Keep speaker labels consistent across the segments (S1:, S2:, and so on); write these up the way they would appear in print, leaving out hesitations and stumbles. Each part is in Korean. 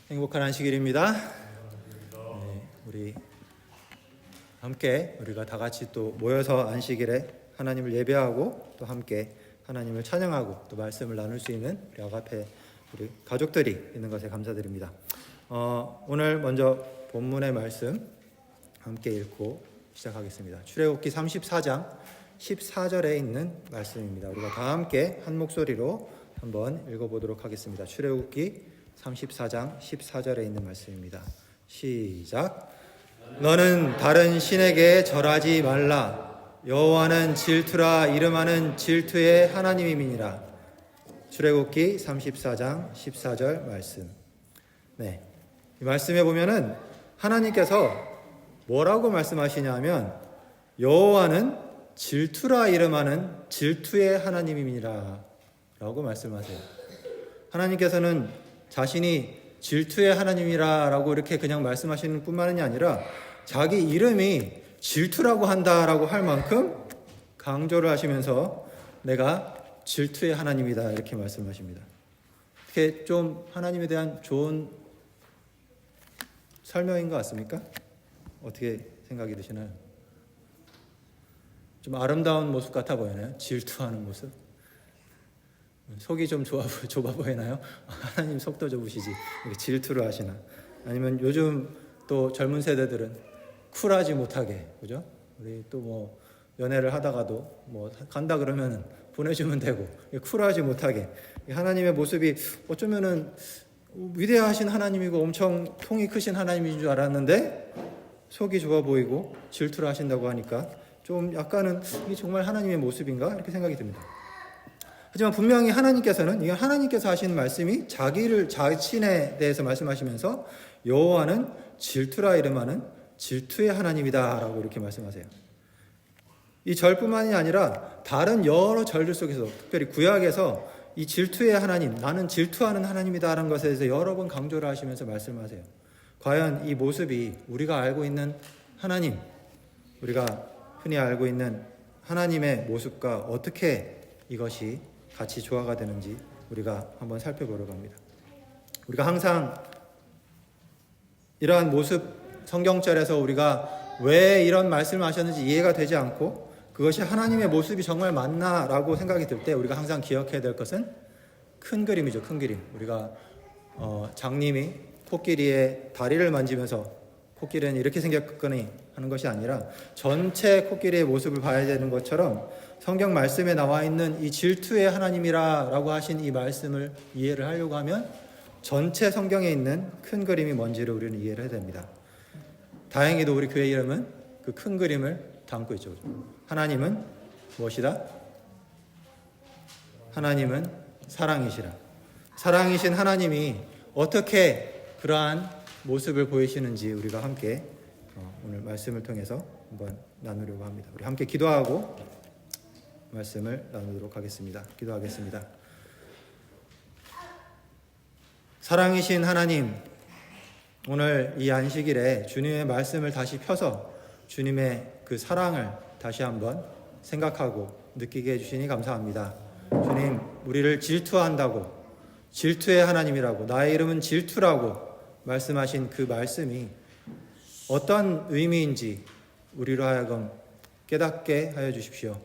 S1: 행복한 안식일입니다. 우리 함께 우리가 다 같이 또 모여서 안식일에 하나님을 예배하고 또 함께 하나님을 찬양하고 또 말씀을 나눌 수 있는 우리 아가페 우리 가족들이 있는 것에 감사드립니다. 오늘 먼저 본문의 말씀 함께 읽고 시작하겠습니다. 출애굽기 34장 14절에 있는 말씀입니다. 우리가 다 함께 한 목소리로 한번 읽어보도록 하겠습니다. 출애굽기 34장 14절에 있는 말씀입니다. 시작. 너는 다른 신에게 절하지 말라. 여호와는 질투라 이름하는 질투의 하나님임이니라. 출애굽기 34장 14절 말씀. 네, 이 말씀에 보면은 하나님께서 뭐라고 말씀하시냐면 여호와는 질투라 이름하는 질투의 하나님임이니라 라고 말씀하세요. 하나님께서는 자신이 질투의 하나님이라고 이렇게 그냥 말씀하시는 뿐만이 아니라 자기 이름이 질투라고 한다라고 할 만큼 강조를 하시면서 내가 질투의 하나님이다 이렇게 말씀하십니다. 이렇게 좀 하나님에 대한 좋은 설명인 것 같습니까? 어떻게 생각이 드시나요? 좀 아름다운 모습 같아 보이나요? 질투하는 모습? 속이 좀 좁아 보이나요? 하나님 속도 좁으시지 이렇게 질투를 하시나? 아니면 요즘 또 젊은 세대들은 쿨하지 못하게, 그죠? 우리 또 뭐 연애를 하다가도 뭐 간다 그러면 보내주면 되고 쿨하지 못하게 하나님의 모습이 어쩌면은 위대하신 하나님이고 엄청 통이 크신 하나님인 줄 알았는데 속이 좁아 보이고 질투를 하신다고 하니까 좀 약간은 이게 정말 하나님의 모습인가 이렇게 생각이 듭니다. 하지만 분명히 하나님께서는 이게 하나님께서 하신 말씀이 자신에 대해서 말씀하시면서 여호와는 질투라 이름하는 질투의 하나님이다라고 이렇게 말씀하세요. 이 절뿐만이 아니라 다른 여러 절들 속에서 특별히 구약에서 이 질투의 하나님, 나는 질투하는 하나님이다라는 것에 대해서 여러 번 강조를 하시면서 말씀하세요. 과연 이 모습이 우리가 알고 있는 하나님, 우리가 흔히 알고 있는 하나님의 모습과 어떻게 이것이 같이 조화가 되는지 우리가 한번 살펴보려고 합니다. 우리가 항상 이러한 모습 성경절에서 우리가 왜 이런 말씀을 하셨는지 이해가 되지 않고 그것이 하나님의 모습이 정말 맞나라고 생각이 들 때 우리가 항상 기억해야 될 것은 큰 그림이죠. 큰 그림. 우리가 장님이 코끼리의 다리를 만지면서 코끼리는 이렇게 생겼거니 하는 것이 아니라 전체 코끼리의 모습을 봐야 되는 것처럼 성경 말씀에 나와 있는 이 질투의 하나님이라고 하신 이 말씀을 이해를 하려고 하면 전체 성경에 있는 큰 그림이 뭔지를 우리는 이해를 해야 됩니다. 다행히도 우리 교회 이름은 그 큰 그림을 담고 있죠. 하나님은 무엇이다? 하나님은 사랑이시라. 사랑이신 하나님이 어떻게 그러한 모습을 보이시는지 우리가 함께 오늘 말씀을 통해서 한번 나누려고 합니다. 우리 함께 기도하고 말씀을 나누도록 하겠습니다. 기도하겠습니다. 사랑이신 하나님, 오늘 이 안식일에 주님의 말씀을 다시 펴서 주님의 그 사랑을 다시 한번 생각하고 느끼게 해주시니 감사합니다. 주님, 우리를 질투한다고, 질투의 하나님이라고, 나의 이름은 질투라고 말씀하신 그 말씀이 어떤 의미인지 우리로 하여금 깨닫게 하여 주십시오.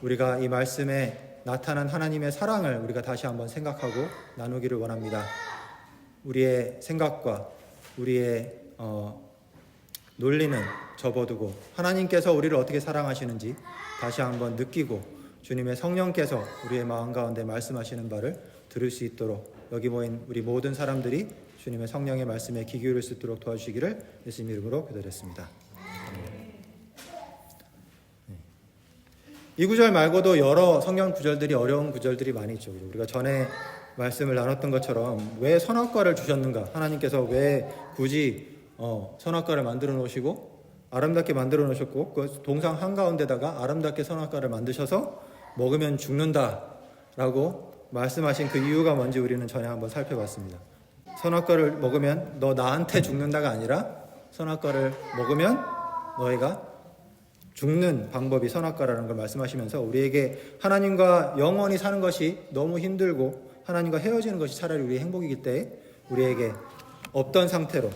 S1: 우리가 이 말씀에 나타난 하나님의 사랑을 우리가 다시 한번 생각하고 나누기를 원합니다. 우리의 생각과 우리의 논리는 접어두고 하나님께서 우리를 어떻게 사랑하시는지 다시 한번 느끼고 주님의 성령께서 우리의 마음 가운데 말씀하시는 바를 들을 수 있도록 여기 모인 우리 모든 사람들이 주님의 성령의 말씀에 귀 기울일 수 있도록 도와주시기를 예수님 이름으로 기도드렸습니다. 이 구절 말고도 여러 성경 구절들이 어려운 구절들이 많이 있죠. 우리가 전에 말씀을 나눴던 것처럼 왜 선악과를 주셨는가? 하나님께서 왜 굳이 선악과를 만들어 놓으시고 아름답게 만들어 놓으셨고 그 동상 한가운데다가 아름답게 선악과를 만드셔서 먹으면 죽는다라고 말씀하신 그 이유가 뭔지 우리는 전에 한번 살펴봤습니다. 선악과를 먹으면 너 나한테 죽는다가 아니라 선악과를 먹으면 너희가 죽는 방법이 선악과라는 걸 말씀하시면서 우리에게 하나님과 영원히 사는 것이 너무 힘들고 하나님과 헤어지는 것이 차라리 우리의 행복이기 때문에 우리에게 없던 상태로,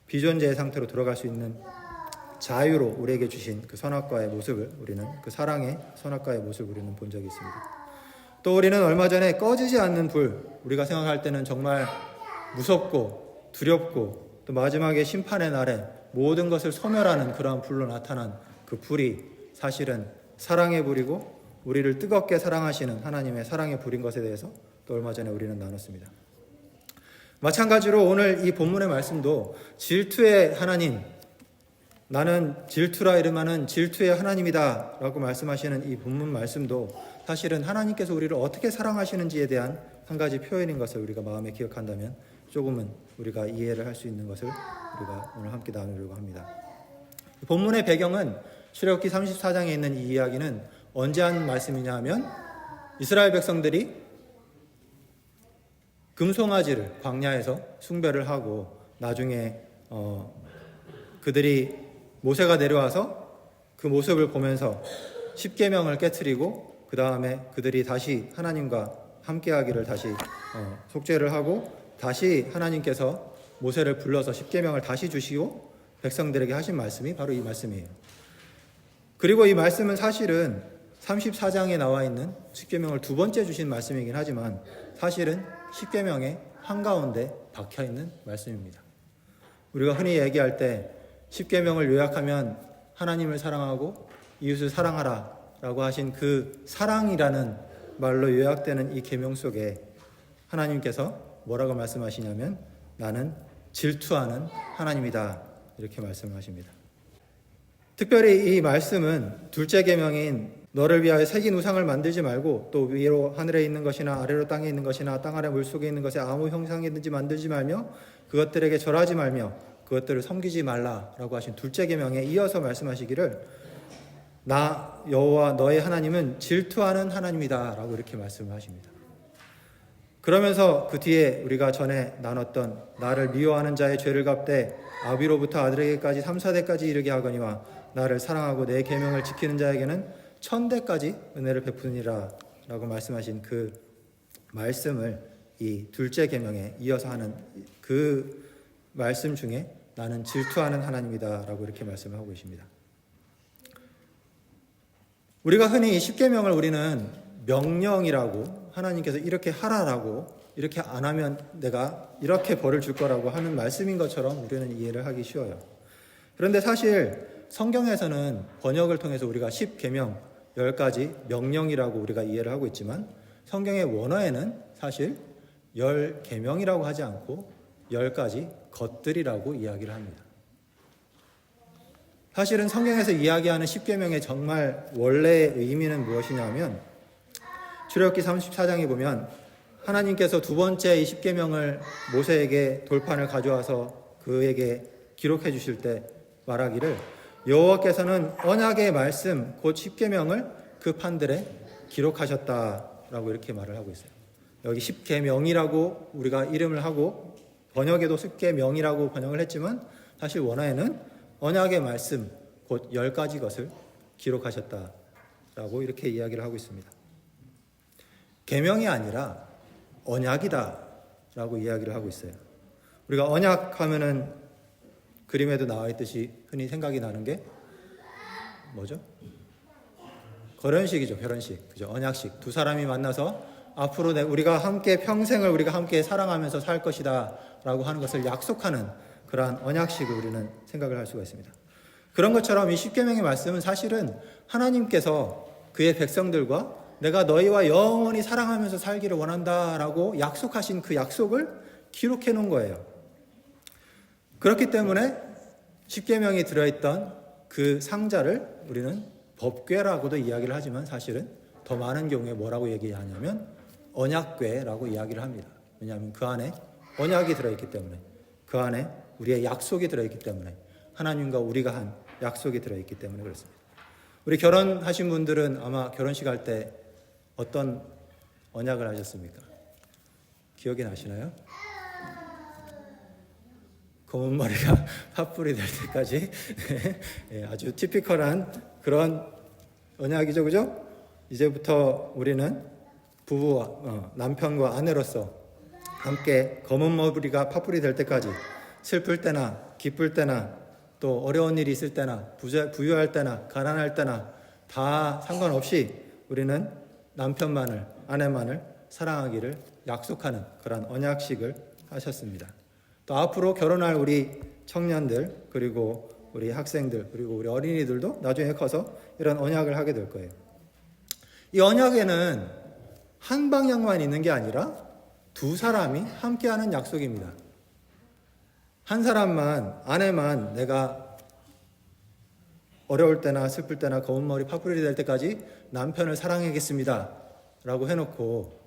S1: 비존재의 상태로 돌아갈 수 있는 자유로 우리에게 주신 그 선악과의 모습을, 우리는 그 사랑의 선악과의 모습을 우리는 본 적이 있습니다. 또 우리는 얼마 전에 꺼지지 않는 불, 우리가 생각할 때는 정말 무섭고 두렵고 또 마지막에 심판의 날에 모든 것을 소멸하는 그러한 불로 나타난 그 불이 사실은 사랑의 불이고 우리를 뜨겁게 사랑하시는 하나님의 사랑의 불인 것에 대해서 또 얼마 전에 우리는 나눴습니다. 마찬가지로 오늘 이 본문의 말씀도 질투의 하나님, 나는 질투라 이름하는 질투의 하나님이다 라고 말씀하시는 이 본문 말씀도 사실은 하나님께서 우리를 어떻게 사랑하시는지에 대한 한 가지 표현인 것을 우리가 마음에 기억한다면 조금은 우리가 이해를 할 수 있는 것을 우리가 오늘 함께 나누려고 합니다. 본문의 배경은 출애굽기 34장에 있는 이 이야기는 언제 한 말씀이냐 하면 이스라엘 백성들이 금송아지를 광야에서 숭배를 하고 나중에 그들이 모세가 내려와서 그 모습을 보면서 십계명을 깨트리고 그 다음에 그들이 다시 하나님과 함께하기를 다시 속죄를 하고 다시 하나님께서 모세를 불러서 십계명을 다시 주시고 백성들에게 하신 말씀이 바로 이 말씀이에요. 그리고 이 말씀은 사실은 34장에 나와 있는 십계명을 두 번째 주신 말씀이긴 하지만 사실은 십계명의 한가운데 박혀있는 말씀입니다. 우리가 흔히 얘기할 때 십계명을 요약하면 하나님을 사랑하고 이웃을 사랑하라 라고 하신 그 사랑이라는 말로 요약되는 이 계명 속에 하나님께서 뭐라고 말씀하시냐면 나는 질투하는 하나님이다 이렇게 말씀하십니다. 특별히 이 말씀은 둘째 계명인 너를 위하여 새긴 우상을 만들지 말고 또 위로 하늘에 있는 것이나 아래로 땅에 있는 것이나 땅 아래 물속에 있는 것에 아무 형상이든지 만들지 말며 그것들에게 절하지 말며 그것들을 섬기지 말라라고 하신 둘째 계명에 이어서 말씀하시기를 나 여호와 너의 하나님은 질투하는 하나님이다 라고 이렇게 말씀을 하십니다. 그러면서 그 뒤에 우리가 전에 나눴던 나를 미워하는 자의 죄를 갚되 아비로부터 아들에게까지 3, 4대까지 이르게 하거니와 나를 사랑하고 내 계명을 지키는 자에게는 1000대까지 은혜를 베푸니라 라고 말씀하신 그 말씀을 이 둘째 계명에 이어서 하는 그 말씀 중에 나는 질투하는 하나님이다 라고 이렇게 말씀을 하고 계십니다. 우리가 흔히 이 십계명을 우리는 명령이라고 하나님께서 이렇게 하라라고 이렇게 안 하면 내가 이렇게 벌을 줄 거라고 하는 말씀인 것처럼 우리는 이해를 하기 쉬워요. 그런데 사실 성경에서는 번역을 통해서 우리가 10계명 10가지 명령이라고 우리가 이해를 하고 있지만 성경의 원어에는 사실 10계명이라고 하지 않고 10가지 것들이라고 이야기를 합니다. 사실은 성경에서 이야기하는 10계명의 정말 원래의 의미는 무엇이냐면 출애굽기 34장에 보면 하나님께서 두 번째 이 10계명을 모세에게 돌판을 가져와서 그에게 기록해 주실 때 말하기를 여호와께서는 언약의 말씀 곧 10계명을 그 판들에 기록하셨다라고 이렇게 말을 하고 있어요. 여기 10계명이라고 우리가 이름을 하고 번역에도 10계명이라고 번역을 했지만 사실 원어에는 언약의 말씀 곧 10가지 것을 기록하셨다라고 이렇게 이야기를 하고 있습니다. 계명이 아니라 언약이다 라고 이야기를 하고 있어요. 우리가 언약 하면은 그림에도 나와 있듯이 흔히 생각이 나는 게 뭐죠? 결혼식이죠. 결혼식. 그죠? 언약식. 두 사람이 만나서 앞으로 우리가 함께 평생을 우리가 함께 사랑하면서 살 것이다 라고 하는 것을 약속하는 그러한 언약식을 우리는 생각을 할 수가 있습니다. 그런 것처럼 이 십계명의 말씀은 사실은 하나님께서 그의 백성들과 내가 너희와 영원히 사랑하면서 살기를 원한다라고 약속하신 그 약속을 기록해 놓은 거예요. 그렇기 때문에 십계명이 들어있던 그 상자를 우리는 법궤라고도 이야기를 하지만 사실은 더 많은 경우에 뭐라고 얘기하냐면 언약궤라고 이야기를 합니다. 왜냐하면 그 안에 언약이 들어있기 때문에 그 안에 우리의 약속이 들어있기 때문에 하나님과 우리가 한 약속이 들어있기 때문에 그렇습니다. 우리 결혼하신 분들은 아마 결혼식 할 때 어떤 언약을 하셨습니까? 기억이 나시나요? 검은 머리가 팥불이 될 때까지 아주 티피컬한 그런 언약이죠, 그죠? 이제부터 우리는 부부와 남편과 아내로서 함께 검은 머리가 파뿌리 될 때까지 슬플 때나 기쁠 때나 또 어려운 일이 있을 때나 부유할 때나 가난할 때나 다 상관없이 우리는 남편만을 아내만을 사랑하기를 약속하는 그런 언약식을 하셨습니다. 또 앞으로 결혼할 우리 청년들 그리고 우리 학생들 그리고 우리 어린이들도 나중에 커서 이런 언약을 하게 될 거예요. 이 언약에는 한 방향만 있는 게 아니라 두 사람이 함께하는 약속입니다. 한 사람만 아내만 내가 어려울 때나 슬플 때나 검은 머리 파뿌리 될 때까지 남편을 사랑하겠습니다 라고 해놓고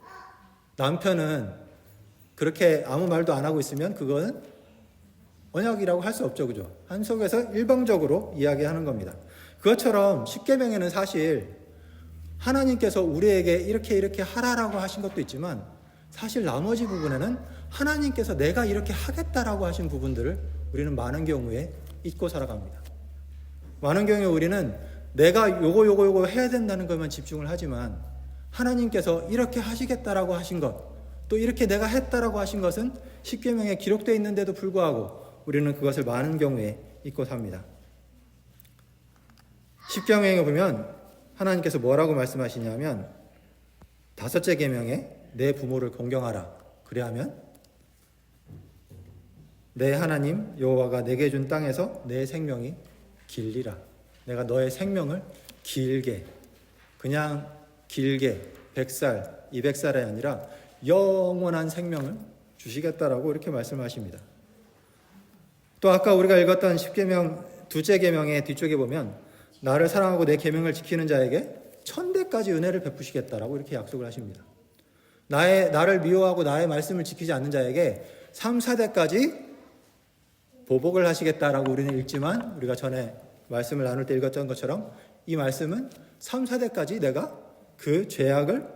S1: 남편은 그렇게 아무 말도 안 하고 있으면 그거는 언약이라고 할 수 없죠. 그죠? 한 속에서 일방적으로 이야기하는 겁니다. 그것처럼 십계명에는 사실 하나님께서 우리에게 이렇게 하라라고 하신 것도 있지만 사실 나머지 부분에는 하나님께서 내가 이렇게 하겠다라고 하신 부분들을 우리는 많은 경우에 잊고 살아갑니다. 많은 경우에 우리는 내가 요거 해야 된다는 것만 집중을 하지만 하나님께서 이렇게 하시겠다라고 하신 것, 또 이렇게 내가 했다라고 하신 것은 십계명에 기록되어 있는데도 불구하고 우리는 그것을 많은 경우에 잊고 삽니다. 십계명에 보면 하나님께서 뭐라고 말씀하시냐면 5째 계명에 내 부모를 공경하라. 그래야면 내 하나님 여호와가 내게 준 땅에서 내 생명이 길리라. 내가 너의 생명을 길게, 그냥 길게 100살, 200살이 아니라 영원한 생명을 주시겠다라고 이렇게 말씀하십니다. 또 아까 우리가 읽었던 십계명 2째 계명의 뒤쪽에 보면 나를 사랑하고 내 계명을 지키는 자에게 1000대까지 은혜를 베푸시겠다라고 이렇게 약속을 하십니다. 나를 미워하고 나의 말씀을 지키지 않는 자에게 3, 4대까지 보복을 하시겠다라고 우리는 읽지만 우리가 전에 말씀을 나눌 때 읽었던 것처럼 이 말씀은 3, 4대까지 내가 그 죄악을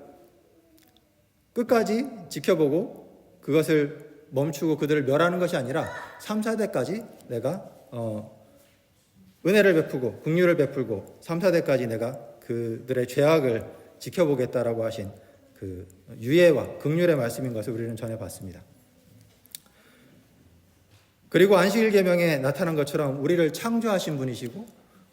S1: 끝까지 지켜보고 그것을 멈추고 그들을 멸하는 것이 아니라 3, 4대까지 내가 은혜를 베푸고 긍휼을 베풀고 3, 4대까지 내가 그들의 죄악을 지켜보겠다라고 하신 그 유예와 긍휼의 말씀인 것을 우리는 전해 봤습니다. 그리고 안식일 계명에 나타난 것처럼 우리를 창조하신 분이시고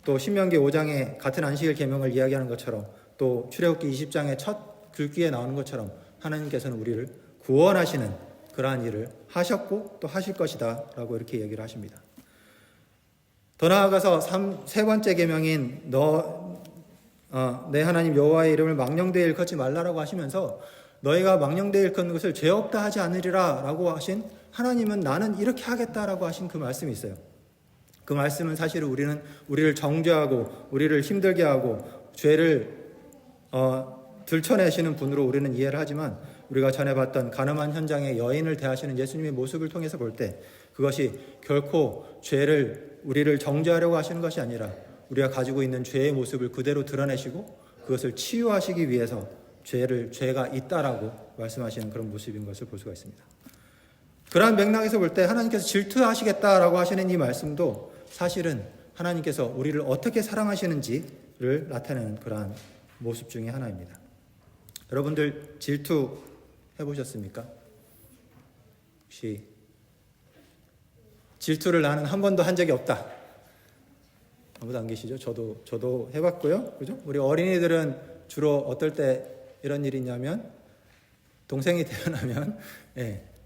S1: 또 신명기 5장에 같은 안식일 계명을 이야기하는 것처럼 또 출애굽기 20장의 첫 글귀에 나오는 것처럼 하나님께서는 우리를 구원하시는 그러한 일을 하셨고 또 하실 것이다 라고 이렇게 얘기를 하십니다. 더 나아가서 세 번째 계명인 내 하나님 여호와의 이름을 망령되이 일컫지 말라라고 하시면서 너희가 망령되이 일컫는 것을 죄 없다 하지 않으리라 라고 하신 하나님은 나는 이렇게 하겠다라고 하신 그 말씀이 있어요. 그 말씀은 사실 우리를 정죄하고 우리를 힘들게 하고 죄를 들춰내시는 분으로 우리는 이해를 하지만 우리가 전에 봤던 가늠한 현장의 여인을 대하시는 예수님의 모습을 통해서 볼 때 그것이 결코 우리를 정죄하려고 하시는 것이 아니라 우리가 가지고 있는 죄의 모습을 그대로 드러내시고 그것을 치유하시기 위해서 죄가 있다라고 말씀하시는 그런 모습인 것을 볼 수가 있습니다. 그러한 맥락에서 볼 때 하나님께서 질투하시겠다라고 하시는 이 말씀도 사실은 하나님께서 우리를 어떻게 사랑하시는지를 나타내는 그러한 모습 중에 하나입니다. 여러분들 질투 해보셨습니까? 혹시 질투를 나는 한 번도 한 적이 없다. 아무도 안 계시죠? 저도 해봤고요. 그죠? 우리 어린이들은 주로 어떨 때 이런 일이 있냐면 동생이 태어나면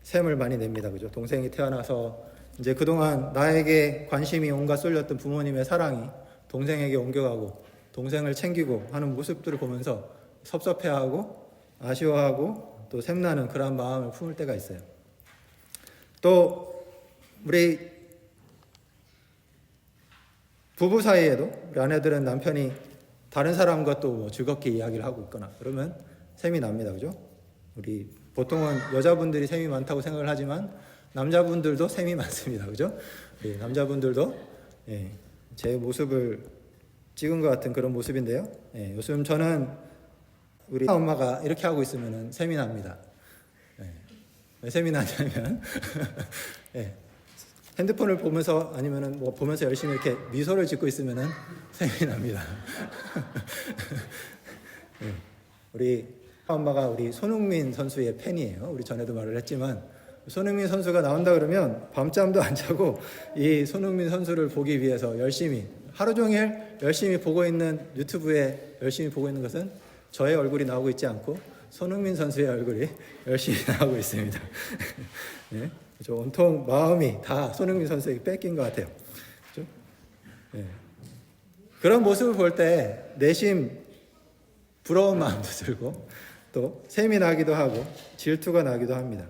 S1: 샘을 많이 냅니다. 그죠? 동생이 태어나서 이제 그동안 나에게 관심이 온갖 쏠렸던 부모님의 사랑이 동생에게 옮겨가고 동생을 챙기고 하는 모습들을 보면서 섭섭해하고 아쉬워하고 또 샘나는 그런 마음을 품을 때가 있어요. 또 우리 부부 사이에도 우리 아내들은 남편이 다른 사람과 또 즐겁게 이야기를 하고 있거나 그러면 샘이 납니다. 그죠? 우리 보통은 여자분들이 샘이 많다고 생각을 하지만 남자분들도 샘이 많습니다. 그죠? 남자분들도 제 모습을 찍은 것 같은 그런 모습인데요. 요즘 저는 우리 엄마가 이렇게 하고 있으면 샘이 납니다. 왜 샘이 나냐면 핸드폰을 보면서 아니면은 뭐 보면서 열심히 이렇게 미소를 짓고 있으면은 샘이 납니다. 우리 엄마가 우리 손흥민 선수의 팬이에요. 우리 전에도 말을 했지만 손흥민 선수가 나온다 그러면 밤잠도 안 자고 이 손흥민 선수를 보기 위해서 열심히 하루 종일 열심히 보고 있는 유튜브에 열심히 보고 있는 것은 저의 얼굴이 나오고 있지 않고 손흥민 선수의 얼굴이 열심히 나오고 있습니다. 네? 그렇죠? 온통 마음이 다 손흥민 선수에게 뺏긴 것 같아요. 그렇죠? 네. 그런 모습을 볼 때 내심 부러운 마음도 들고 또 셈이 나기도 하고 질투가 나기도 합니다.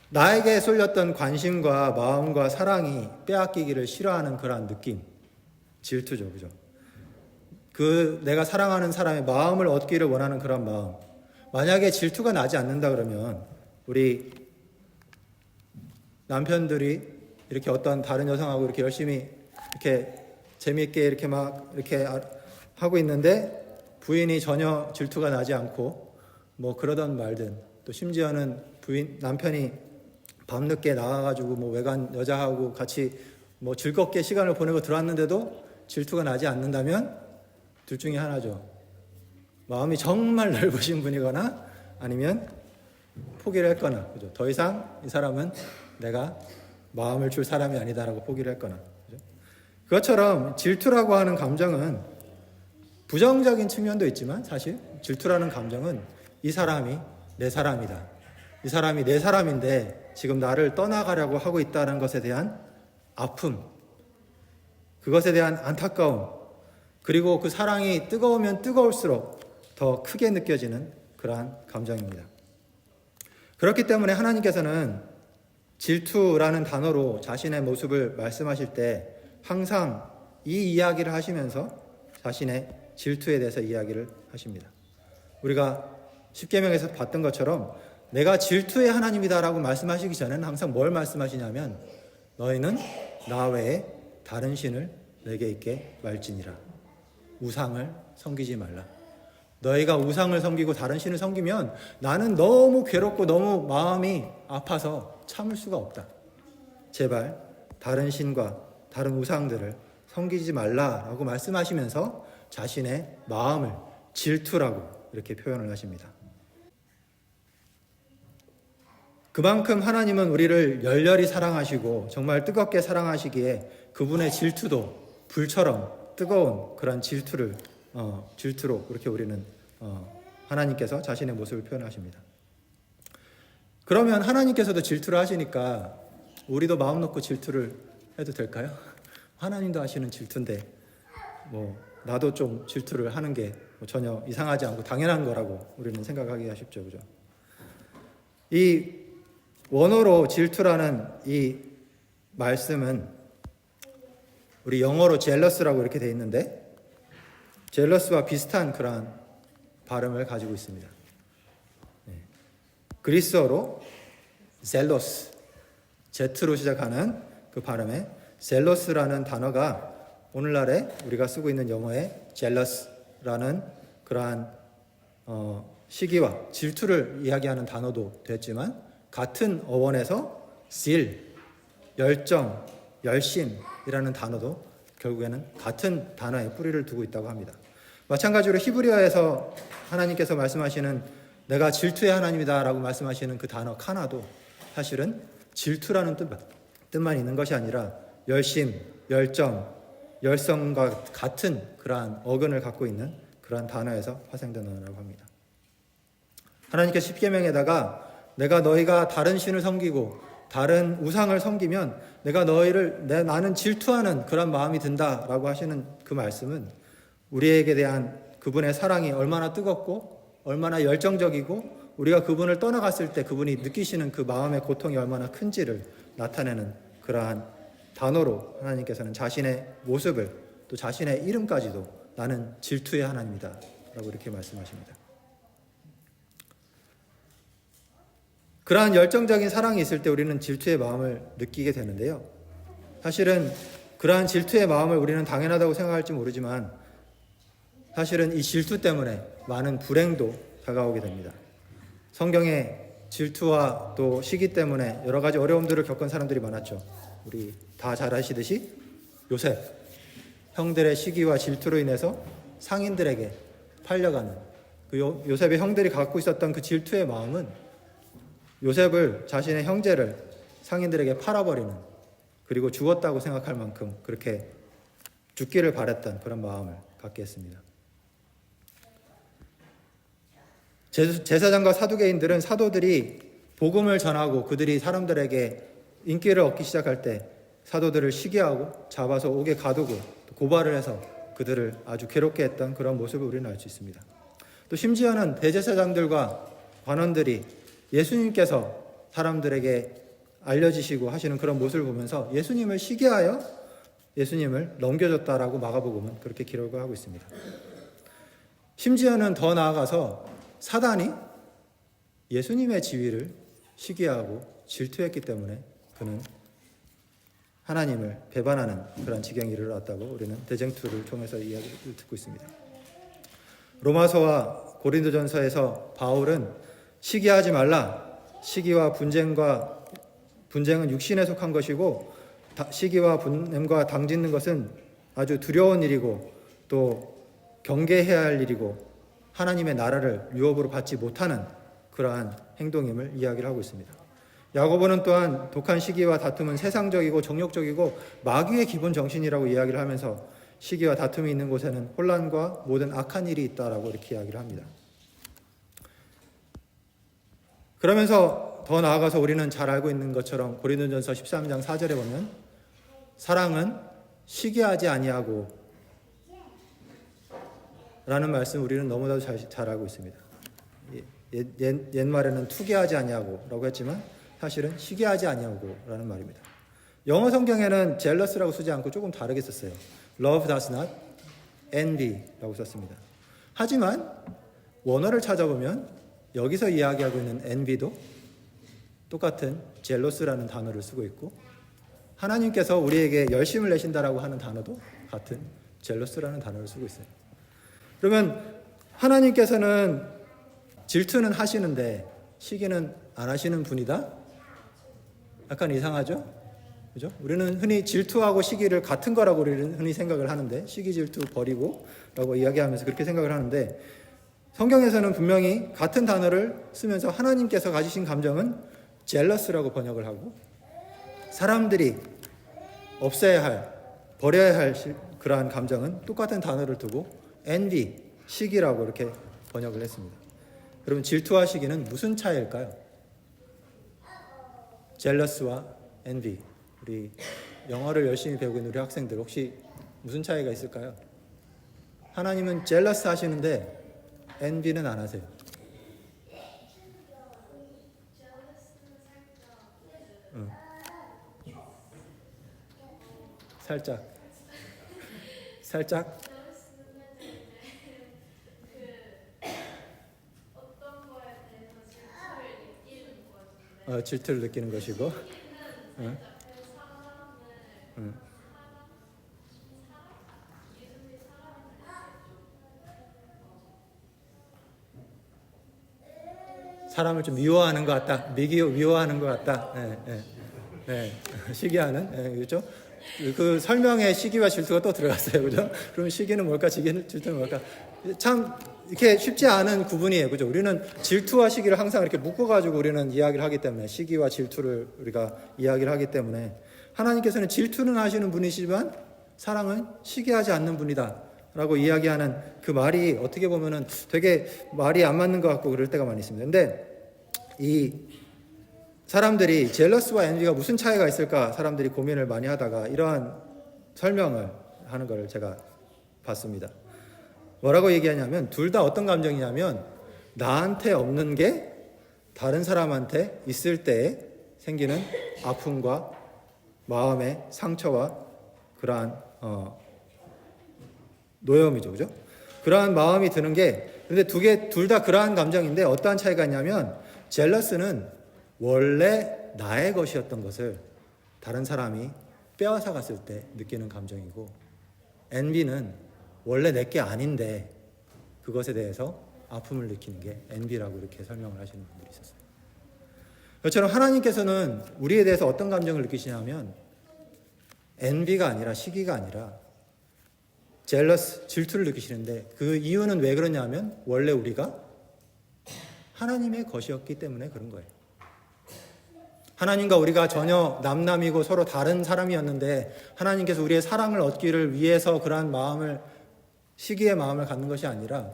S1: 나에게 쏠렸던 관심과 마음과 사랑이 빼앗기기를 싫어하는 그러한 느낌, 질투죠, 그죠? 내가 사랑하는 사람의 마음을 얻기를 원하는 그런 마음. 만약에 질투가 나지 않는다 그러면 우리 남편들이 이렇게 어떤 다른 여성하고 이렇게 열심히 이렇게 재미있게 이렇게 막 이렇게 하고 있는데 부인이 전혀 질투가 나지 않고 뭐 그러던 말든 또 심지어는 남편이 밤늦게 나와가지고 뭐 외간 여자하고 같이 뭐 즐겁게 시간을 보내고 들어왔는데도 질투가 나지 않는다면 둘 중에 하나죠. 마음이 정말 넓으신 분이거나 아니면 포기를 했거나, 그죠? 더 이상 이 사람은 내가 마음을 줄 사람이 아니다라고 포기를 했거나, 그죠? 그것처럼 질투라고 하는 감정은 부정적인 측면도 있지만 사실 질투라는 감정은 이 사람이 내 사람이다. 이 사람이 내 사람인데 지금 나를 떠나가려고 하고 있다는 것에 대한 아픔, 그것에 대한 안타까움, 그리고 그 사랑이 뜨거우면 뜨거울수록 더 크게 느껴지는 그러한 감정입니다. 그렇기 때문에 하나님께서는 질투라는 단어로 자신의 모습을 말씀하실 때 항상 이 이야기를 하시면서 자신의 질투에 대해서 이야기를 하십니다. 우리가 십계명에서 봤던 것처럼 내가 질투의 하나님이다라고 말씀하시기 전에는 항상 뭘 말씀하시냐면 너희는 나 외에 다른 신을 내게 있게 말지니라. 우상을 섬기지 말라. 너희가 우상을 섬기고 다른 신을 섬기면 나는 너무 괴롭고 너무 마음이 아파서 참을 수가 없다. 제발 다른 신과 다른 우상들을 섬기지 말라라고 말씀하시면서 자신의 마음을 질투라고 이렇게 표현을 하십니다. 그만큼 하나님은 우리를 열렬히 사랑하시고 정말 뜨겁게 사랑하시기에 그분의 질투도 불처럼 뜨거운 그런 질투로 그렇게 우리는 하나님께서 자신의 모습을 표현하십니다. 그러면 하나님께서도 질투를 하시니까 우리도 마음 놓고 질투를 해도 될까요? 하나님도 하시는 질투인데 뭐 나도 좀 질투를 하는 게 전혀 이상하지 않고 당연한 거라고 우리는 생각하기가 쉽죠, 그죠? 이 원어로 질투라는 이 말씀은 우리 영어로 jealous라고 이렇게 되어 있는데 jealous와 비슷한 그러한 발음을 가지고 있습니다. 그리스어로 zealous, Z로 시작하는 그 발음에 zealous라는 단어가 오늘날에 우리가 쓰고 있는 영어의 jealous라는 그러한 시기와 질투를 이야기하는 단어도 됐지만 같은 어원에서 zeal, 열정, 열심이라는 단어도 결국에는 같은 단어에 뿌리를 두고 있다고 합니다. 마찬가지로 히브리어에서 하나님께서 말씀하시는 내가 질투의 하나님이다 라고 말씀하시는 그 단어 카나도 사실은 질투라는 뜻만 있는 것이 아니라 열심, 열정, 열성과 같은 그러한 어근을 갖고 있는 그러한 단어에서 파생된 언어라고 합니다. 하나님께서 십계명에다가 내가 너희가 다른 신을 섬기고 다른 우상을 섬기면 내가 나는 질투하는 그런 마음이 든다라고 하시는 그 말씀은 우리에게 대한 그분의 사랑이 얼마나 뜨겁고 얼마나 열정적이고 우리가 그분을 떠나갔을 때 그분이 느끼시는 그 마음의 고통이 얼마나 큰지를 나타내는 그러한 단어로 하나님께서는 자신의 모습을 또 자신의 이름까지도 나는 질투의 하나님이다 라고 이렇게 말씀하십니다. 그러한 열정적인 사랑이 있을 때 우리는 질투의 마음을 느끼게 되는데요. 사실은 그러한 질투의 마음을 우리는 당연하다고 생각할지 모르지만 사실은 이 질투 때문에 많은 불행도 다가오게 됩니다. 성경에 질투와 또 시기 때문에 여러 가지 어려움들을 겪은 사람들이 많았죠. 우리 다 잘 아시듯이 요셉, 형들의 시기와 질투로 인해서 상인들에게 팔려가는 그 요셉의 형들이 갖고 있었던 그 질투의 마음은 요셉을 자신의 형제를 상인들에게 팔아버리는, 그리고 죽었다고 생각할 만큼 그렇게 죽기를 바랬던 그런 마음을 갖게 했습니다. 제사장과 사두개인들은 사도들이 복음을 전하고 그들이 사람들에게 인기를 얻기 시작할 때 사도들을 시기하고 잡아서 옥에 가두고 고발을 해서 그들을 아주 괴롭게 했던 그런 모습을 우리는 알 수 있습니다. 또 심지어는 대제사장들과 관원들이 예수님께서 사람들에게 알려지시고 하시는 그런 모습을 보면서 예수님을 시기하여 예수님을 넘겨줬다라고 마가복음은 그렇게 기록을 하고 있습니다. 심지어는 더 나아가서 사단이 예수님의 지위를 시기하고 질투했기 때문에 그는 하나님을 배반하는 그런 지경에 이르렀다고 우리는 대쟁투를 통해서 이야기를 듣고 있습니다. 로마서와 고린도전서에서 바울은 시기하지 말라, 시기와 분쟁은 육신에 속한 것이고 시기와 분냄과 당짓는 것은 아주 두려운 일이고 또 경계해야 할 일이고 하나님의 나라를 유업으로 받지 못하는 그러한 행동임을 이야기를 하고 있습니다. 야고보는 또한 독한 시기와 다툼은 세상적이고 정욕적이고 마귀의 기본 정신이라고 이야기를 하면서 시기와 다툼이 있는 곳에는 혼란과 모든 악한 일이 있다라고 이렇게 이야기를 합니다. 그러면서 더 나아가서 우리는 잘 알고 있는 것처럼 고린도전서 13장 4절에 보면 사랑은 시기하지 아니하고 라는 말씀 우리는 너무나도 잘 알고 있습니다. 옛말에는 투기하지 아니하고 라고 했지만 사실은 시기하지 아니하고 라는 말입니다. 영어 성경에는 jealous라고 쓰지 않고 조금 다르게 썼어요. Love does not envy 라고 썼습니다. 하지만 원어를 찾아보면 여기서 이야기하고 있는 envy도 똑같은 jealous라는 단어를 쓰고 있고 하나님께서 우리에게 열심을 내신다라고 하는 단어도 같은 jealous라는 단어를 쓰고 있어요. 그러면 하나님께서는 질투는 하시는데 시기는 안 하시는 분이다? 약간 이상하죠? 그죠? 우리는 흔히 질투하고 시기를 같은 거라고 우리는 흔히 생각을 하는데 시기 질투 버리고 라고 이야기하면서 그렇게 생각을 하는데 성경에서는 분명히 같은 단어를 쓰면서 하나님께서 가지신 감정은 jealous라고 번역을 하고 사람들이 없애야 할, 버려야 할 그러한 감정은 똑같은 단어를 두고 envy, 시기라고 이렇게 번역을 했습니다. 여러분 질투와 시기는 무슨 차이일까요? jealous와 envy. 우리 영어를 열심히 배우고 있는 우리 학생들 혹시 무슨 차이가 있을까요? 하나님은 jealous 하시는데 envy는 안 하세요. 살짝 질투를 느끼는 것이고 사람을 좀 미워하는 것 같다. 미워하는 것 같다. 시기하는, 그렇죠? 그 설명에 시기와 질투가 또 들어갔어요, 그죠? 그럼 시기는 뭘까, 질투는 뭘까? 참 이렇게 쉽지 않은 구분이에요, 그죠? 우리는 질투와 시기를 항상 이렇게 묶어가지고 우리는 이야기를 하기 때문에 시기와 질투를 우리가 이야기를 하기 때문에 하나님께서는 질투는 하시는 분이시지만 사랑은 시기하지 않는 분이다라고 이야기하는 그 말이 어떻게 보면은 되게 말이 안 맞는 것 같고 그럴 때가 많이 있습니다. 근데 이 사람들이 젤러스와 엔비가 무슨 차이가 있을까 사람들이 고민을 많이 하다가 이러한 설명을 하는 걸 제가 봤습니다. 뭐라고 얘기하냐면 둘 다 어떤 감정이냐면 나한테 없는 게 다른 사람한테 있을 때에 생기는 아픔과 마음의 상처와 그러한 노여움이죠, 그죠? 그러한 마음이 드는 게 근데 둘 다 그러한 감정인데 어떠한 차이가 있냐면 젤러스는 원래 나의 것이었던 것을 다른 사람이 빼앗아 갔을 때 느끼는 감정이고 엔비는 원래 내게 아닌데 그것에 대해서 아픔을 느끼는 게 엔비라고 이렇게 설명을 하시는 분들이 있었어요. 이처럼 하나님께서는 우리에 대해서 어떤 감정을 느끼시냐면 엔비가 아니라 시기가 아니라 젤러스, 질투를 느끼시는데 그 이유는 왜 그러냐면 원래 우리가 하나님의 것이었기 때문에 그런 거예요. 하나님과 우리가 전혀 남남이고 서로 다른 사람이었는데 하나님께서 우리의 사랑을 얻기를 위해서 그러한 마음을, 시기의 마음을 갖는 것이 아니라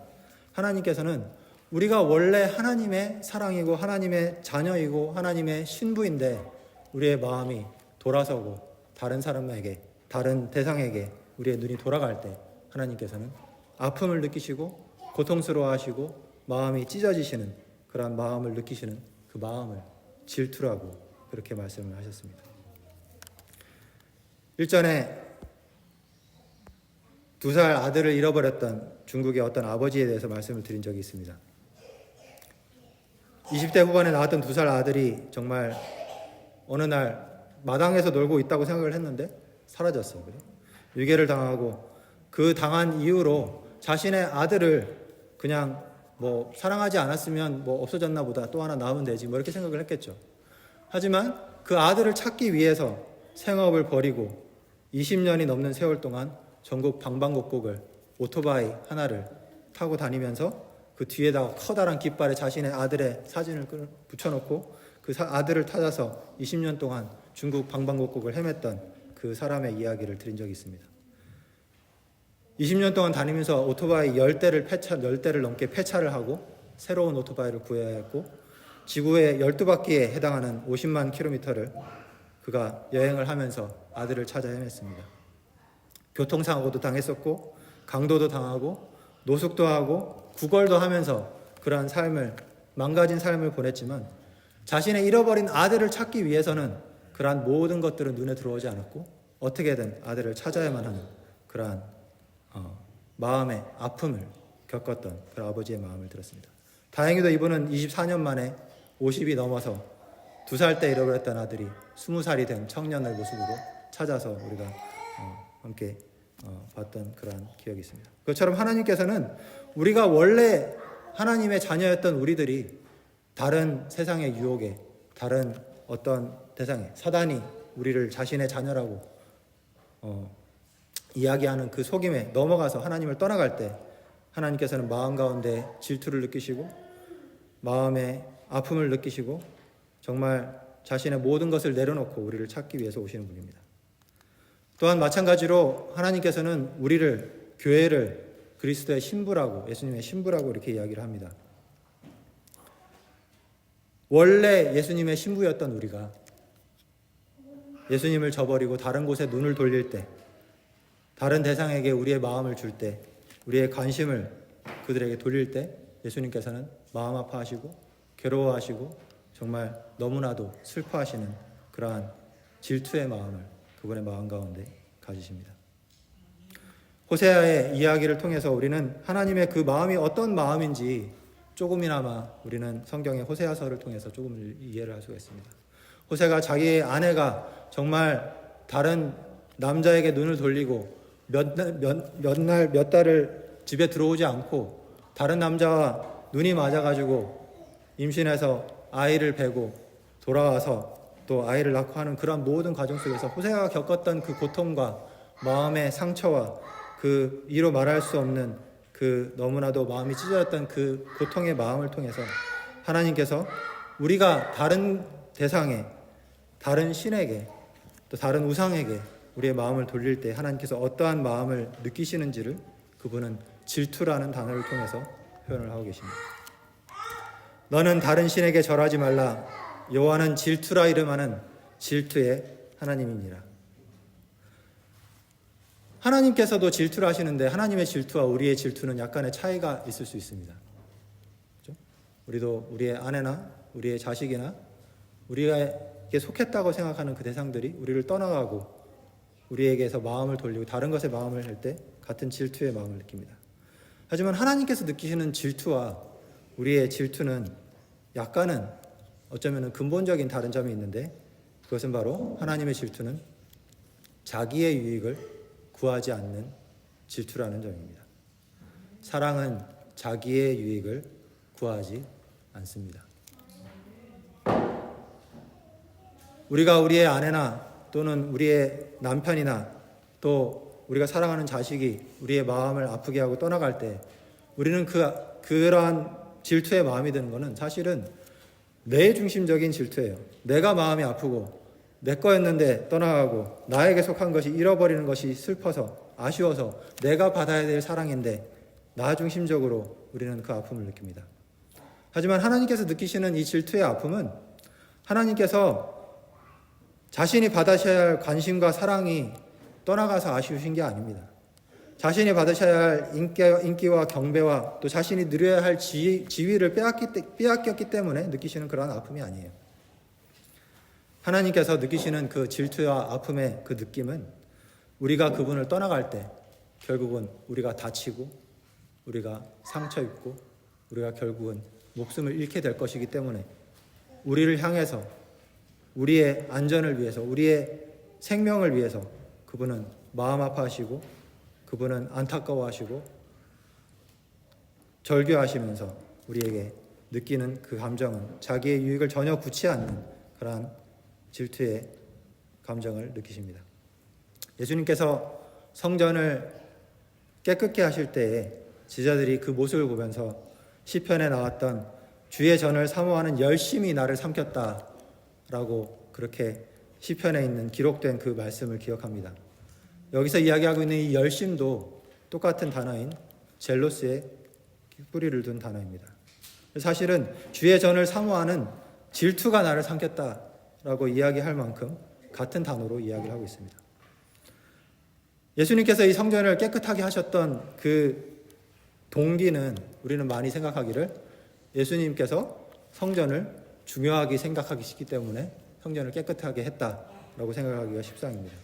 S1: 하나님께서는 우리가 원래 하나님의 사랑이고 하나님의 자녀이고 하나님의 신부인데 우리의 마음이 돌아서고 다른 사람에게, 다른 대상에게 우리의 눈이 돌아갈 때 하나님께서는 아픔을 느끼시고 고통스러워하시고 마음이 찢어지시는 그러한 마음을 느끼시는 그 마음을 질투라고 그렇게 말씀을 하셨습니다. 일전에 2살 아들을 잃어버렸던 중국의 어떤 아버지에 대해서 말씀을 드린 적이 있습니다. 20대 후반에 낳았던 2살 아들이 정말 어느 날 마당에서 놀고 있다고 생각을 했는데 사라졌어요. 유괴를 당하고 그 당한 이후로 자신의 아들을 그냥 뭐 사랑하지 않았으면 뭐 없어졌나 보다, 또 하나 낳으면 되지 뭐 이렇게 생각을 했겠죠. 하지만 그 아들을 찾기 위해서 생업을 버리고 20년이 넘는 세월 동안 전국 방방곡곡을 오토바이 하나를 타고 다니면서 그 뒤에다가 커다란 깃발에 자신의 아들의 사진을 붙여놓고 그 아들을 찾아서 20년 동안 중국 방방곡곡을 헤맸던 그 사람의 이야기를 드린 적이 있습니다. 20년 동안 다니면서 오토바이 10대를 넘게 폐차를 하고 새로운 오토바이를 구해야 했고 지구의 12바퀴에 해당하는 50만 킬로미터를 그가 여행을 하면서 아들을 찾아 헤맸습니다. 교통사고도 당했었고 강도도 당하고 노숙도 하고 구걸도 하면서 그러한 삶을, 망가진 삶을 보냈지만 자신의 잃어버린 아들을 찾기 위해서는 그러한 모든 것들은 눈에 들어오지 않았고 어떻게든 아들을 찾아야만 하는 그러한 마음의 아픔을 겪었던 그 아버지의 마음을 들었습니다. 다행히도 이분은 24년 만에 50이 넘어서 2살 때 잃어버렸던 아들이 20살이 된 청년의 모습으로 찾아서 우리가 함께 봤던 그러한 기억이 있습니다. 그것처럼 하나님께서는 우리가 원래 하나님의 자녀였던 우리들이 다른 세상의 유혹에, 다른 어떤 대상에, 사단이 우리를 자신의 자녀라고 이야기하는 그 속임에 넘어가서 하나님을 떠나갈 때 하나님께서는 마음 가운데 질투를 느끼시고 마음의 아픔을 느끼시고 정말 자신의 모든 것을 내려놓고 우리를 찾기 위해서 오시는 분입니다. 또한 마찬가지로 하나님께서는 우리를, 교회를 그리스도의 신부라고, 예수님의 신부라고 이렇게 이야기를 합니다. 원래 예수님의 신부였던 우리가 예수님을 저버리고 다른 곳에 눈을 돌릴 때, 다른 대상에게 우리의 마음을 줄 때, 우리의 관심을 그들에게 돌릴 때 예수님께서는 마음 아파하시고 괴로워하시고 정말 너무나도 슬퍼하시는 그러한 질투의 마음을 그분의 마음 가운데 가지십니다. 호세아의 이야기를 통해서 우리는 하나님의 그 마음이 어떤 마음인지 조금이나마 우리는 성경의 호세아서를 통해서 조금 이해를 할 수가 있습니다. 호세가 자기의 아내가 정말 다른 남자에게 눈을 돌리고 몇 달을 집에 들어오지 않고 다른 남자와 눈이 맞아가지고 임신해서 아이를 베고 돌아와서 또 아이를 낳고 하는 그런 모든 과정 속에서 호세아가 겪었던 그 고통과 마음의 상처와 그 이로 말할 수 없는 그 너무나도 마음이 찢어졌던 그 고통의 마음을 통해서 하나님께서 우리가 다른 대상에, 다른 신에게, 또 다른 우상에게 우리의 마음을 돌릴 때 하나님께서 어떠한 마음을 느끼시는지를 그분은 질투라는 단어를 통해서 표현을 하고 계십니다. 너는 다른 신에게 절하지 말라. 여호와는 질투라 이름하는 질투의 하나님이니라. 하나님께서도 질투를 하시는데 하나님의 질투와 우리의 질투는 약간의 차이가 있을 수 있습니다. 그렇죠? 우리도 우리의 아내나 우리의 자식이나 우리에게 속했다고 생각하는 그 대상들이 우리를 떠나가고 우리에게서 마음을 돌리고 다른 것에 마음을 할 때 같은 질투의 마음을 느낍니다. 하지만 하나님께서 느끼시는 질투와 우리의 질투는 약간은 어쩌면 근본적인 다른 점이 있는데 그것은 바로 하나님의 질투는 자기의 유익을 구하지 않는 질투라는 점입니다. 사랑은 자기의 유익을 구하지 않습니다. 우리가 우리의 아내나 또는 우리의 남편이나 또 우리가 사랑하는 자식이 우리의 마음을 아프게 하고 떠나갈 때 우리는 그러한 질투의 마음이 드는 것은 사실은 내 중심적인 질투예요. 내가 마음이 아프고 내 거였는데 떠나가고 나에게 속한 것이 잃어버리는 것이 슬퍼서 아쉬워서 내가 받아야 될 사랑인데 나 중심적으로 우리는 그 아픔을 느낍니다. 하지만 하나님께서 느끼시는 이 질투의 아픔은 하나님께서 자신이 받으셔야 할 관심과 사랑이 떠나가서 아쉬우신 게 아닙니다. 자신이 받으셔야 할 인기와 경배와 또 자신이 누려야 할 지위를 빼앗겼기 때문에 느끼시는 그러한 아픔이 아니에요. 하나님께서 느끼시는 그 질투와 아픔의 그 느낌은 우리가 그분을 떠나갈 때 결국은 우리가 다치고 우리가 상처 입고 우리가 결국은 목숨을 잃게 될 것이기 때문에 우리를 향해서 우리의 안전을 위해서 우리의 생명을 위해서 그분은 마음 아파하시고 그분은 안타까워하시고 절규하시면서 우리에게 느끼는 그 감정은 자기의 유익을 전혀 굳지 않는 그러한 질투의 감정을 느끼십니다. 예수님께서 성전을 깨끗게 하실 때에 제자들이 그 모습을 보면서 시편에 나왔던 주의 전을 사모하는 열심이 나를 삼켰다라고 그렇게 시편에 있는 기록된 그 말씀을 기억합니다. 여기서 이야기하고 있는 이 열심도 똑같은 단어인 젤로스의 뿌리를 둔 단어입니다. 사실은 주의 전을 사모하는 질투가 나를 삼켰다라고 이야기할 만큼 같은 단어로 이야기를 하고 있습니다. 예수님께서 이 성전을 깨끗하게 하셨던 그 동기는 우리는 많이 생각하기를 예수님께서 성전을 중요하게 생각하시기 때문에 성전을 깨끗하게 했다라고 생각하기가 십상입니다.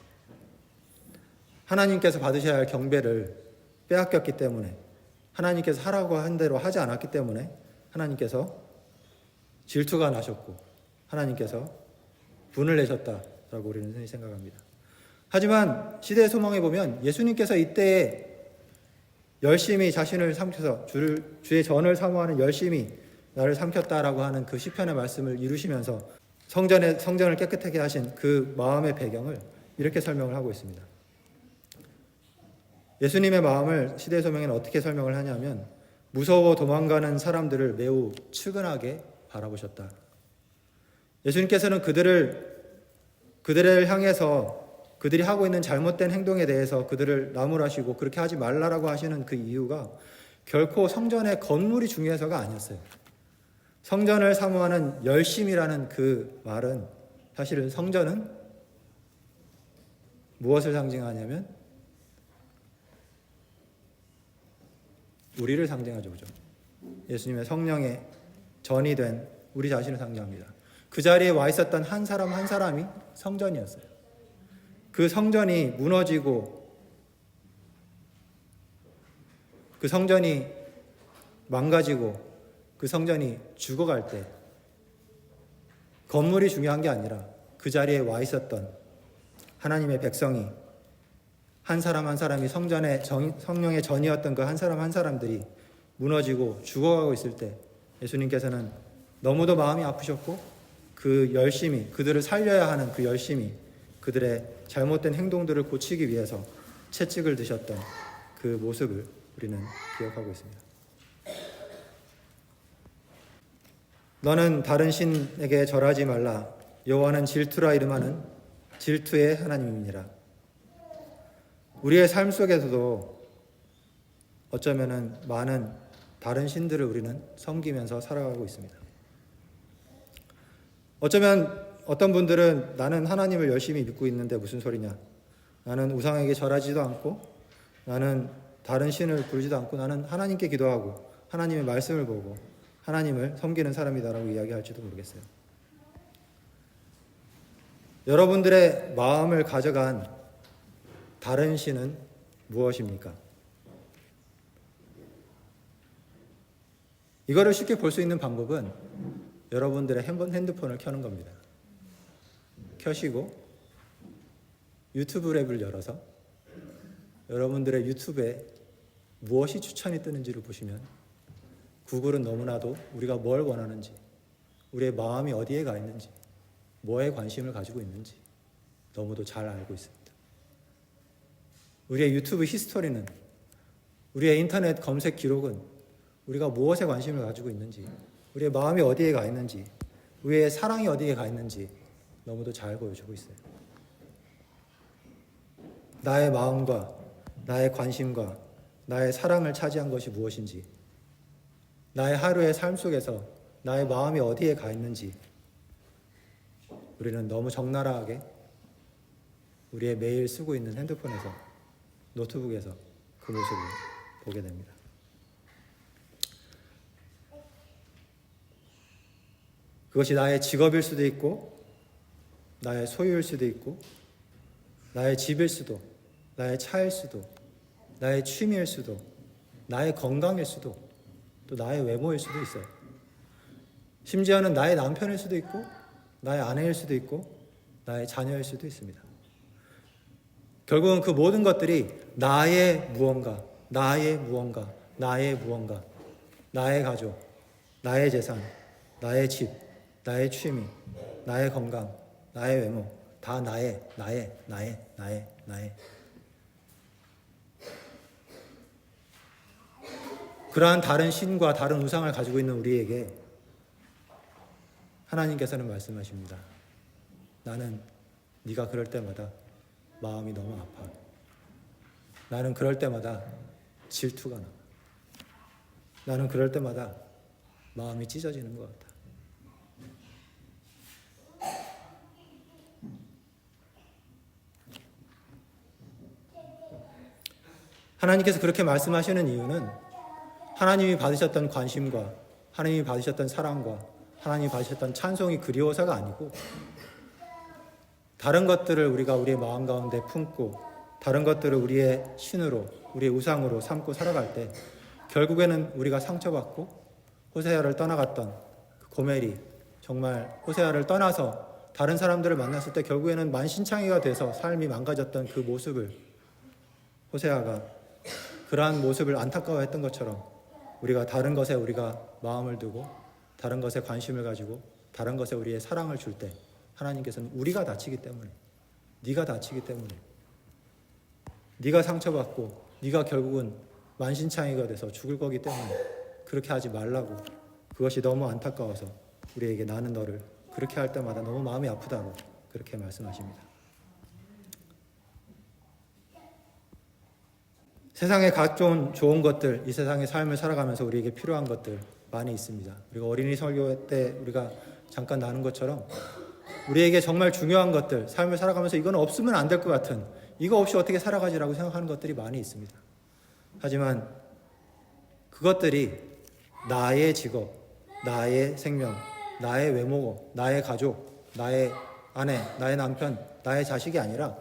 S1: 하나님께서 받으셔야 할 경배를 빼앗겼기 때문에 하나님께서 하라고 한 대로 하지 않았기 때문에 하나님께서 질투가 나셨고 하나님께서 분을 내셨다라고 우리는 생각합니다. 하지만 시대의 소망에 보면 예수님께서 이때에 열심히 자신을 삼켜서 주의 전을 사모하는 열심히 나를 삼켰다라고 하는 그 시편의 말씀을 이루시면서 성전을 깨끗하게 하신 그 마음의 배경을 이렇게 설명을 하고 있습니다. 예수님의 마음을 시대의 소명에는 어떻게 설명을 하냐면 무서워 도망가는 사람들을 매우 측은하게 바라보셨다. 예수님께서는 그들을 향해서 그들이 하고 있는 잘못된 행동에 대해서 그들을 나무라시고 그렇게 하지 말라라고 하시는 그 이유가 결코 성전의 건물이 중요해서가 아니었어요. 성전을 사모하는 열심이라는 그 말은 사실은 성전은 무엇을 상징하냐면 우리를 상징하죠. 그죠? 예수님의 성령의 전이 된 우리 자신을 상징합니다. 그 자리에 와 있었던 한 사람 한 사람이 성전이었어요. 그 성전이 무너지고 그 성전이 망가지고 그 성전이 죽어갈 때 건물이 중요한 게 아니라 그 자리에 와 있었던 하나님의 백성이 한 사람 한 사람이 성령의 전이었던 그 한 사람 한 사람들이 무너지고 죽어가고 있을 때 예수님께서는 너무도 마음이 아프셨고 그 열심히 그들을 살려야 하는 그 열심히 그들의 잘못된 행동들을 고치기 위해서 채찍을 드셨던 그 모습을 우리는 기억하고 있습니다. 너는 다른 신에게 절하지 말라. 여호와는 질투라 이름하는 질투의 하나님이니라. 우리의 삶 속에서도 어쩌면은 많은 다른 신들을 우리는 섬기면서 살아가고 있습니다. 어쩌면 어떤 분들은 나는 하나님을 열심히 믿고 있는데 무슨 소리냐. 나는 우상에게 절하지도 않고 나는 다른 신을 부르지도 않고 나는 하나님께 기도하고 하나님의 말씀을 보고 하나님을 섬기는 사람이다라고 이야기할지도 모르겠어요. 여러분들의 마음을 가져간 다른 신은 무엇입니까? 이거를 쉽게 볼 수 있는 방법은 여러분들의 핸드폰을 켜는 겁니다. 켜시고 유튜브 랩을 열어서 여러분들의 유튜브에 무엇이 추천이 뜨는지를 보시면 구글은 너무나도 우리가 뭘 원하는지, 우리의 마음이 어디에 가 있는지, 뭐에 관심을 가지고 있는지 너무도 잘 알고 있습니다. 우리의 유튜브 히스토리는, 우리의 인터넷 검색 기록은 우리가 무엇에 관심을 가지고 있는지, 우리의 마음이 어디에 가 있는지, 우리의 사랑이 어디에 가 있는지 너무도 잘 보여주고 있어요. 나의 마음과 나의 관심과 나의 사랑을 차지한 것이 무엇인지, 나의 하루의 삶 속에서 나의 마음이 어디에 가 있는지 우리는 너무 적나라하게 우리의 매일 쓰고 있는 핸드폰에서, 노트북에서 그 모습을 보게 됩니다. 그것이 나의 직업일 수도 있고, 나의 소유일 수도 있고, 나의 집일 수도, 나의 차일 수도, 나의 취미일 수도, 나의 건강일 수도, 또 나의 외모일 수도 있어요. 심지어는 나의 남편일 수도 있고, 나의 아내일 수도 있고, 나의 자녀일 수도 있습니다. 결국은 그 모든 것들이 나의 무언가, 나의 무언가, 나의 무언가, 나의 가족, 나의 재산, 나의 집, 나의 취미, 나의 건강, 나의 외모, 다 나의. 그러한 다른 신과 다른 우상을 가지고 있는 우리에게 하나님께서는 말씀하십니다. 나는 네가 그럴 때마다 마음이 너무 아파. 나는 그럴 때마다 질투가 나. 나는 그럴 때마다 마음이 찢어지는 것 같아. 하나님께서 그렇게 말씀하시는 이유는 하나님이 받으셨던 관심과 하나님이 받으셨던 사랑과 하나님이 받으셨던 찬송이 그리워서가 아니고, 다른 것들을 우리가 우리의 마음 가운데 품고 다른 것들을 우리의 신으로, 우리의 우상으로 삼고 살아갈 때 결국에는 우리가 상처받고 호세아를 떠나갔던 그 고멜이 정말 호세아를 떠나서 다른 사람들을 만났을 때 결국에는 만신창이가 돼서 삶이 망가졌던 그 모습을, 호세아가 그러한 모습을 안타까워했던 것처럼 우리가 다른 것에 우리가 마음을 두고 다른 것에 관심을 가지고 다른 것에 우리의 사랑을 줄 때 하나님께서는 우리가 다치기 때문에, 네가 다치기 때문에, 네가 상처받고 네가 결국은 만신창이가 돼서 죽을 거기 때문에 그렇게 하지 말라고, 그것이 너무 안타까워서 우리에게 나는 너를 그렇게 할 때마다 너무 마음이 아프다고 그렇게 말씀하십니다. 세상에 각종 좋은 것들, 이 세상의 삶을 살아가면서 우리에게 필요한 것들 많이 있습니다. 우리가 어린이 설교 때 우리가 잠깐 나눈 것처럼 우리에게 정말 중요한 것들, 삶을 살아가면서 이건 없으면 안 될 것 같은, 이거 없이 어떻게 살아가지라고 생각하는 것들이 많이 있습니다. 하지만 그것들이 나의 직업, 나의 생명, 나의 외모, 나의 가족, 나의 아내, 나의 남편, 나의 자식이 아니라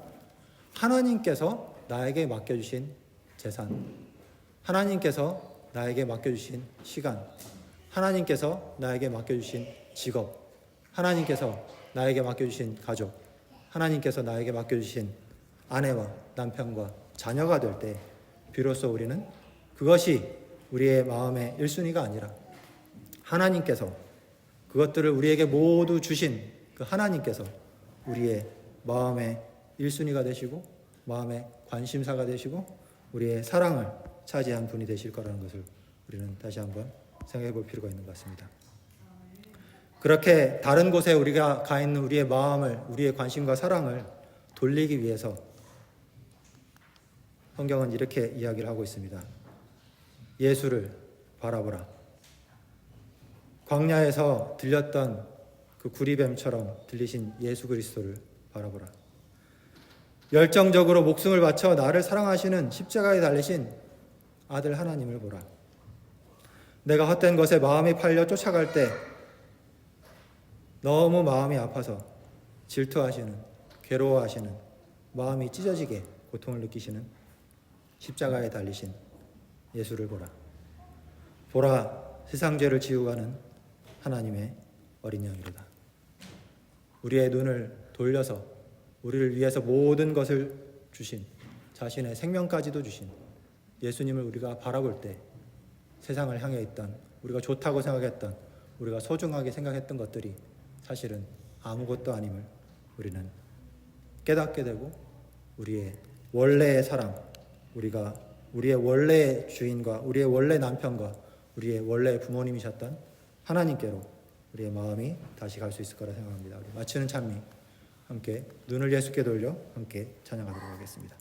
S1: 하나님께서 나에게 맡겨주신 재산, 하나님께서 나에게 맡겨주신 시간, 하나님께서 나에게 맡겨주신 직업, 하나님께서 나에게 맡겨주신 가족, 하나님께서 나에게 맡겨주신 아내와 남편과 자녀가 될 때 비로소 우리는 그것이 우리의 마음의 1순위가 아니라 하나님께서 그것들을 우리에게 모두 주신 그 하나님께서 우리의 마음의 1순위가 되시고 마음의 관심사가 되시고 우리의 사랑을 차지한 분이 되실 거라는 것을 우리는 다시 한번 생각해 볼 필요가 있는 것 같습니다. 그렇게 다른 곳에 우리가 가 있는 우리의 마음을, 우리의 관심과 사랑을 돌리기 위해서 성경은 이렇게 이야기를 하고 있습니다. 예수를 바라보라. 광야에서 들렸던 그 구리뱀처럼 들리신 예수 그리스도를 바라보라. 열정적으로 목숨을 바쳐 나를 사랑하시는 십자가에 달리신 아들 하나님을 보라. 내가 헛된 것에 마음이 팔려 쫓아갈 때 너무 마음이 아파서 질투하시는, 괴로워하시는, 마음이 찢어지게 고통을 느끼시는 십자가에 달리신 예수를 보라. 보라, 세상 죄를 지우고 가는 하나님의 어린 양이로다. 우리의 눈을 돌려서 우리를 위해서 모든 것을 주신, 자신의 생명까지도 주신 예수님을 우리가 바라볼 때 세상을 향해 있던, 우리가 좋다고 생각했던, 우리가 소중하게 생각했던 것들이 사실은 아무것도 아님을 우리는 깨닫게 되고 우리의 원래의 사랑, 우리가 우리의 원래 주인과 우리의 원래 남편과 우리의 원래 부모님이셨던 하나님께로 우리의 마음이 다시 갈 수 있을 거라 생각합니다. 우리 마치는 찬미 함께 눈을 예수께 돌려 함께 찬양하도록 하겠습니다.